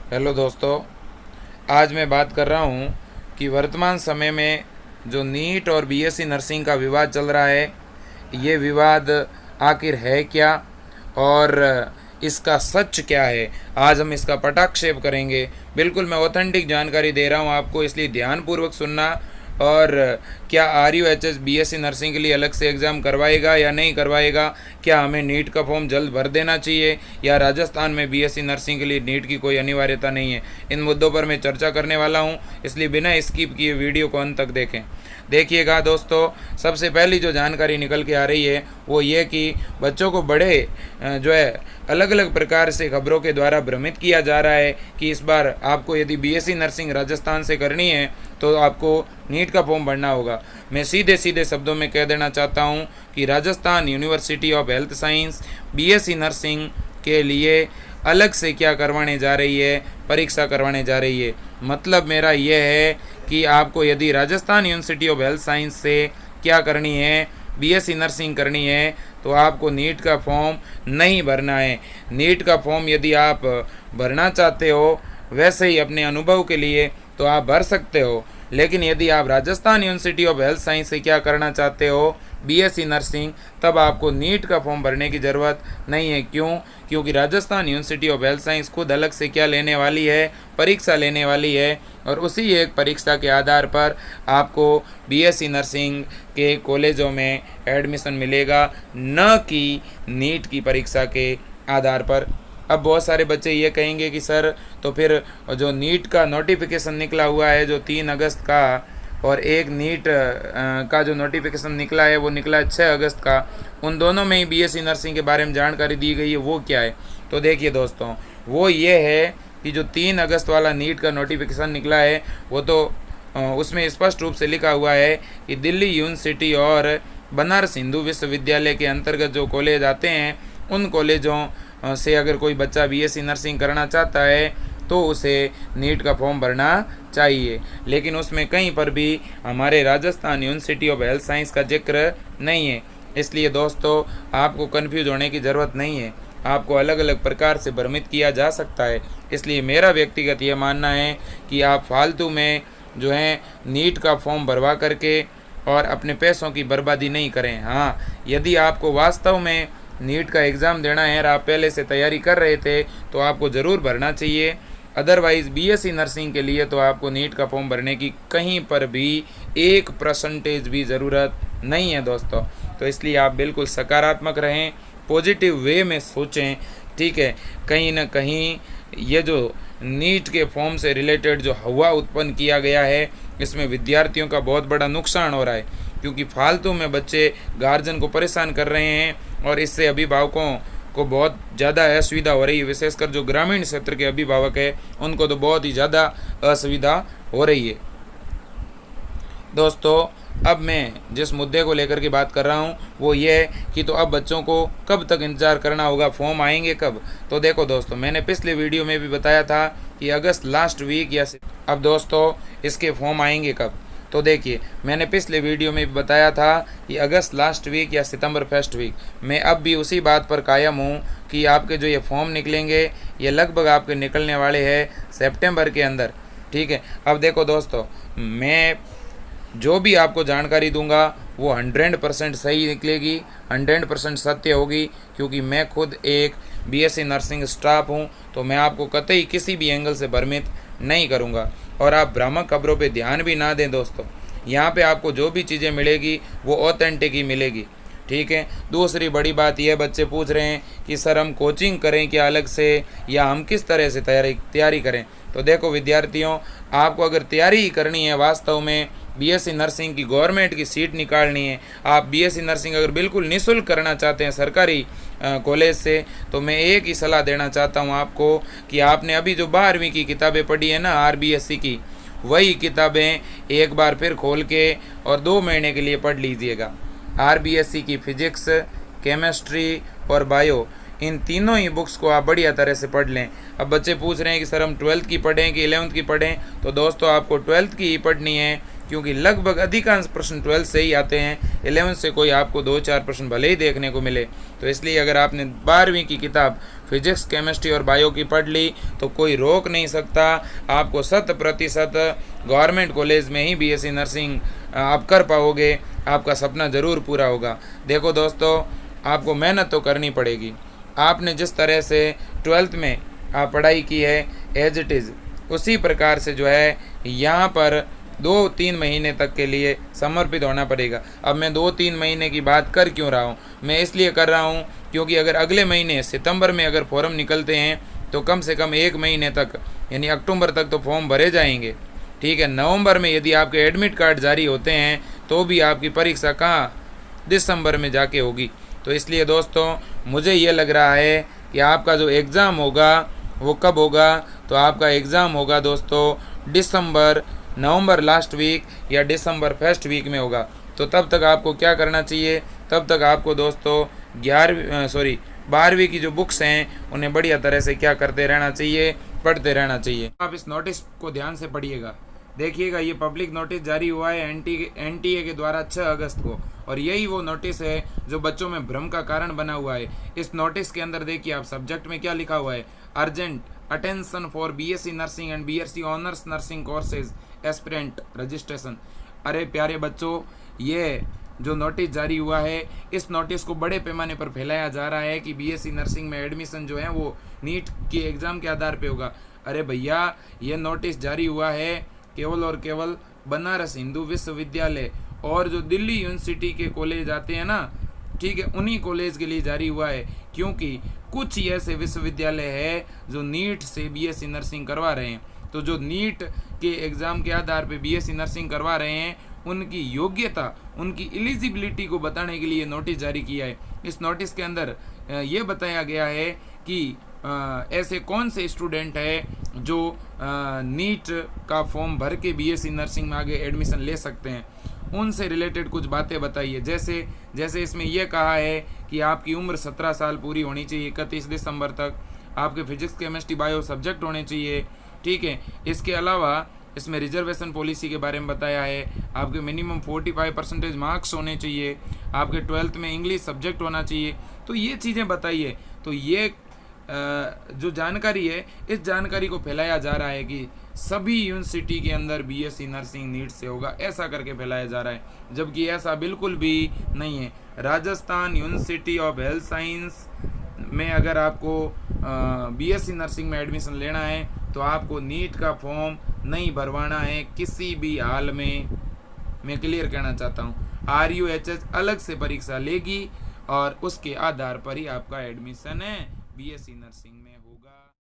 Hello दोस्तों, आज मैं बात कर रहा हूँ कि वर्तमान समय में जो नीट और बीएससी नर्सिंग का विवाद चल रहा है, ये विवाद आखिर है क्या और इसका सच क्या है। आज हम इसका पटाक्षेप करेंगे। बिल्कुल मैं ऑथेंटिक जानकारी दे रहा हूँ आपको, इसलिए ध्यानपूर्वक सुनना। और क्या RUHS बीएससी नर्सिंग के लिए अलग से एग्ज़ाम करवाएगा या नहीं करवाएगा, क्या हमें नीट का फॉर्म जल्द भर देना चाहिए या राजस्थान में बीएससी नर्सिंग के लिए नीट की कोई अनिवार्यता नहीं है, इन मुद्दों पर मैं चर्चा करने वाला हूं। इसलिए बिना स्किप किए वीडियो को अंत तक देखें। देखिएगा दोस्तों, सबसे पहली जो जानकारी निकल के आ रही है वो ये कि बच्चों को बड़े जो है अलग अलग प्रकार से खबरों के द्वारा भ्रमित किया जा रहा है कि इस बार आपको यदि बीएससी नर्सिंग राजस्थान से करनी है तो आपको नीट का फॉर्म भरना होगा। मैं सीधे सीधे शब्दों में कह देना चाहता हूँ कि Rajasthan university of health science BSc nursing के लिए अलग से क्या करवाने जा रही है, परीक्षा करवाने जा रही है। मतलब मेरा यह है कि आपको यदि Rajasthan university of health science से क्या करनी है, बीएससी नर्सिंग करनी है, तो आपको नीट का फॉर्म नहीं भरना है। नीट का फॉर्म यदि आप भरना चाहते हो वैसे ही अपने अनुभव के लिए तो आप भर सकते हो, लेकिन यदि आप Rajasthan university of health science से क्या करना चाहते हो, बीएससी नर्सिंग, तब आपको नीट का फॉर्म भरने की ज़रूरत नहीं है। क्यों? क्योंकि Rajasthan university of health science खुद अलग से क्या लेने वाली है, परीक्षा लेने वाली है, और उसी एक परीक्षा के आधार पर आपको बीएससी नर्सिंग के कॉलेजों में एडमिशन मिलेगा, न कि नीट की परीक्षा के आधार पर। अब बहुत सारे बच्चे ये कहेंगे कि सर, तो फिर जो नीट का नोटिफिकेशन निकला हुआ है जो 3 अगस्त का, और एक नीट का जो नोटिफिकेशन निकला है वो निकला है 6 अगस्त का, उन दोनों में ही बीएससी नर्सिंग के बारे में जानकारी दी गई है, वो क्या है? तो देखिए दोस्तों, वो ये है कि जो 3 अगस्त वाला नीट का नोटिफिकेशन निकला है वो तो उसमें स्पष्ट रूप से लिखा हुआ है कि दिल्ली यूनिवर्सिटी और बनारस हिंदू विश्वविद्यालय के अंतर्गत जो कॉलेज आते हैं उन कॉलेजों से अगर कोई बच्चा बीएससी नर्सिंग करना चाहता है तो उसे नीट का फॉर्म भरना चाहिए। लेकिन उसमें कहीं पर भी हमारे Rajasthan university of health science का जिक्र नहीं है। इसलिए दोस्तों, आपको कन्फ्यूज होने की ज़रूरत नहीं है। आपको अलग अलग प्रकार से भ्रमित किया जा सकता है। इसलिए मेरा व्यक्तिगत ये मानना है कि आप फालतू में जो है नीट का फॉर्म भरवा करके और अपने पैसों की बर्बादी नहीं करें। हाँ, यदि आपको वास्तव में नीट का एग्ज़ाम देना है और आप पहले से तैयारी कर रहे थे तो आपको ज़रूर भरना चाहिए। अदरवाइज़ बीएससी नर्सिंग के लिए तो आपको नीट का फॉर्म भरने की कहीं पर भी 1% भी ज़रूरत नहीं है दोस्तों। तो इसलिए आप बिल्कुल सकारात्मक रहें, पॉजिटिव वे में सोचें, ठीक है। कहीं ना कहीं ये जो नीट के फॉर्म से रिलेटेड जो हवा उत्पन्न किया गया है, इसमें विद्यार्थियों का बहुत बड़ा नुकसान हो रहा है, क्योंकि फालतू में बच्चे गार्जियन को परेशान कर रहे हैं और इससे अभिभावकों को बहुत ज़्यादा असुविधा हो रही है। विशेषकर जो ग्रामीण क्षेत्र के अभिभावक है उनको तो बहुत ही ज़्यादा असुविधा हो रही है। दोस्तों, अब मैं जिस मुद्दे को लेकर के बात कर रहा हूँ वो ये है कि तो अब बच्चों को कब तक इंतज़ार करना होगा, फॉर्म आएंगे कब? तो देखो दोस्तों, मैंने पिछले वीडियो में भी बताया था कि अगस्त लास्ट वीक या अब दोस्तों इसके फॉर्म आएंगे कब? तो देखिए, मैंने पिछले वीडियो में भी बताया था कि अगस्त लास्ट वीक या सितंबर फर्स्ट वीक। मैं अब भी उसी बात पर कायम हूँ कि आपके जो ये फॉर्म निकलेंगे ये लगभग आपके निकलने वाले हैं सितंबर के अंदर, ठीक है। अब देखो दोस्तों, मैं जो भी आपको जानकारी दूंगा वो 100% सही निकलेगी, 100% सत्य होगी, क्योंकि मैं खुद एक बीएससी नर्सिंग स्टाफ हूं। तो मैं आपको कतई किसी भी एंगल से भ्रमित नहीं करूंगा। और आप भ्रामक खबरों पे ध्यान भी ना दें दोस्तों। यहाँ पे आपको जो भी चीज़ें मिलेगी वो ऑथेंटिक ही मिलेगी, ठीक है। दूसरी बड़ी बात यह, बच्चे पूछ रहे हैं कि सर हम कोचिंग करें क्या अलग से, या हम किस तरह से तैयारी करें? तो देखो विद्यार्थियों, आपको अगर तैयारी ही करनी है वास्तव में बीएससी नर्सिंग की, गवर्नमेंट की सीट निकालनी है, आप बीएससी नर्सिंग अगर बिल्कुल निःशुल्क करना चाहते हैं सरकारी कॉलेज से, तो मैं एक ही सलाह देना चाहता हूं आपको कि आपने अभी जो 12वीं की किताबें पढ़ी है ना RBSC की, वही किताबें एक बार फिर खोल के और 2 महीने के लिए पढ़ लीजिएगा। RBSC की फिजिक्स, केमिस्ट्री और बायो, इन तीनों ही बुक्स को आप बढ़िया तरह से पढ़ लें। अब बच्चे पूछ रहे हैं कि सर हम 12th की पढ़ें कि 11th की पढ़ें? तो दोस्तों, आपको 12th की ही पढ़नी है, क्योंकि लगभग अधिकांश प्रश्न 12th से ही आते हैं। 11th से कोई आपको 2-4 प्रश्न भले ही देखने को मिले। तो इसलिए अगर आपने 12वीं की किताब फिजिक्स केमिस्ट्री और बायो की पढ़ ली तो कोई रोक नहीं सकता। आपको 100% गवर्नमेंट कॉलेज में ही बीएससी नर्सिंग आप कर पाओगे, आपका सपना ज़रूर पूरा होगा। देखो दोस्तों, आपको मेहनत तो करनी पड़ेगी। आपने जिस तरह से 12th में आप पढ़ाई की है एज इट इज़, उसी प्रकार से जो है यहाँ पर 2-3 महीने तक के लिए समर्पित होना पड़ेगा। अब मैं 2-3 महीने की बात कर क्यों रहा हूँ, मैं इसलिए कर रहा हूँ क्योंकि अगर अगले महीने सितंबर में अगर फॉर्म निकलते हैं तो कम से कम 1 महीने तक यानी अक्टूबर तक तो फॉर्म भरे जाएंगे। ठीक है, नवंबर में यदि आपके एडमिट कार्ड जारी होते हैं तो भी आपकी परीक्षा कहाँ, दिसंबर में जाके होगी। तो इसलिए दोस्तों, मुझे ये लग रहा है कि आपका जो एग्ज़ाम होगा वो कब होगा, तो आपका एग्ज़ाम होगा दोस्तों नवंबर लास्ट वीक या दिसंबर फर्स्ट वीक में होगा। तो तब तक आपको क्या करना चाहिए, तब तक आपको दोस्तों 12वीं की जो बुक्स हैं उन्हें बढ़िया तरह से क्या करते रहना चाहिए, पढ़ते रहना चाहिए। आप इस नोटिस को ध्यान से पढ़िएगा, देखिएगा ये पब्लिक नोटिस जारी हुआ है एनटीए के द्वारा 6 अगस्त को, और यही वो नोटिस है जो बच्चों में भ्रम का कारण बना हुआ है। इस नोटिस के अंदर देखिए आप सब्जेक्ट में क्या लिखा हुआ है, urgent attention for BSc nursing and BSc honours nursing courses aspirant registration. अरे प्यारे बच्चों, ये जो नोटिस जारी हुआ है, इस नोटिस को बड़े पैमाने पर फैलाया जा रहा है कि बीएससी नर्सिंग में एडमिशन जो है वो नीट के एग्ज़ाम के आधार पे होगा। अरे भैया, ये नोटिस जारी हुआ है केवल और केवल बनारस हिंदू विश्वविद्यालय और जो दिल्ली यूनिवर्सिटी के कॉलेज आते हैं ना, ठीक है, उन्हीं कॉलेज के लिए जारी हुआ है, क्योंकि कुछ ही ऐसे विश्वविद्यालय है जो नीट से बीएससी नर्सिंग करवा रहे हैं। तो जो नीट के एग्ज़ाम के आधार पे बीएससी नर्सिंग करवा रहे हैं, उनकी योग्यता, उनकी एलिजिबिलिटी को बताने के लिए नोटिस जारी किया है। इस नोटिस के अंदर ये बताया गया है कि ऐसे कौन से स्टूडेंट है जो नीट का फॉर्म भर के बीएससी नर्सिंग में आगे एडमिशन ले सकते हैं, उनसे रिलेटेड कुछ बातें बताइए। जैसे इसमें यह कहा है कि आपकी उम्र 17 साल पूरी होनी चाहिए 31 दिसंबर तक, आपके फिजिक्स केमिस्ट्री बायो सब्जेक्ट होने चाहिए। ठीक है, इसके अलावा इसमें रिजर्वेशन पॉलिसी के बारे में बताया है, आपके मिनिमम 45% मार्क्स होने चाहिए, आपके 12th में इंग्लिश सब्जेक्ट होना चाहिए। तो ये चीज़ें बताइए। तो ये जो जानकारी है, इस जानकारी को फैलाया जा रहा है कि सभी यूनिवर्सिटी के अंदर बीएससी नर्सिंग नीट से होगा, ऐसा करके फैलाया जा रहा है, जबकि ऐसा बिल्कुल भी नहीं है। Rajasthan university of health science में अगर आपको बीएससी नर्सिंग में एडमिशन लेना है तो आपको नीट का फॉर्म नहीं भरवाना है किसी भी हाल में। मैं क्लियर कहना चाहता हूँ, RUHS अलग से परीक्षा लेगी और उसके आधार पर ही आपका एडमिशन है बीएससी नर्सिंग में।